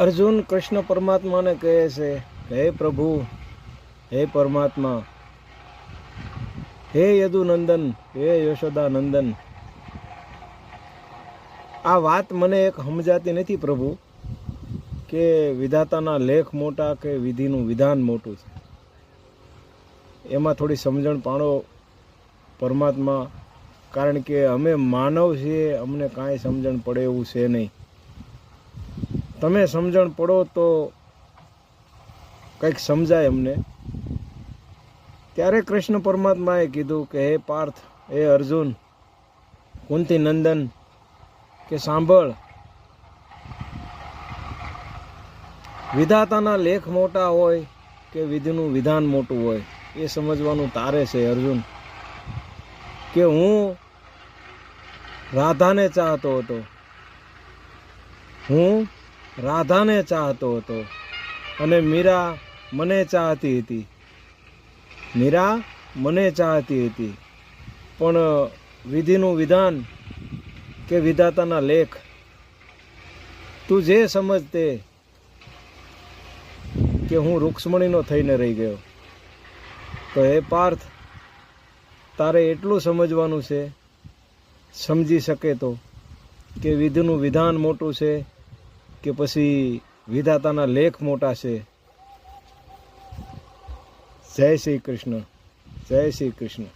અર્જુન કૃષ્ણ પરમાત્માને કહે છે કે હે પ્રભુ, હે પરમાત્મા, હે યદુનંદન, હે યશોદા નંદન, આ વાત મને એક સમજાતી નથી પ્રભુ કે વિધાતાના લેખ મોટા કે વિધિનું વિધાન મોટું છે. એમાં થોડી સમજણ પાડો પરમાત્મા, કારણ કે અમે માનવ છીએ, અમને કાંઈ સમજણ પડે એવું છે નહીં. તમે સમજણ પડો તો કંઈક સમજાય અમને. ત્યારે કૃષ્ણ પરમાત્માએ કીધું કે હે પાર્થ, હે અર્જુન, કુંતી નંદન, કે સાંભળ, વિધાતાના લેખ મોટા હોય કે વિધિનું વિધાન મોટું હોય એ સમજવાનું તારે છે અર્જુન. કે હું રાધાને ચાહતો હતો, હું રાધાને ચાહતો હતો અને મીરા મને ચાહતી હતી, મીરા મને ચાહતી હતી. પણ વિધિનું વિધાન કે વિધાતાના લેખ તું જે સમજતે કે હું રૂક્ષ્મણીનો થઈને રહી ગયો. તો હે પાર્થ, તારે એટલું સમજવાનું છે, સમજી શકે તો, કે વિધિનું વિધાન મોટું છે કે પછી વિધાતાના લેખ મોટા છે. જય શ્રી કૃષ્ણ, જય શ્રી કૃષ્ણ.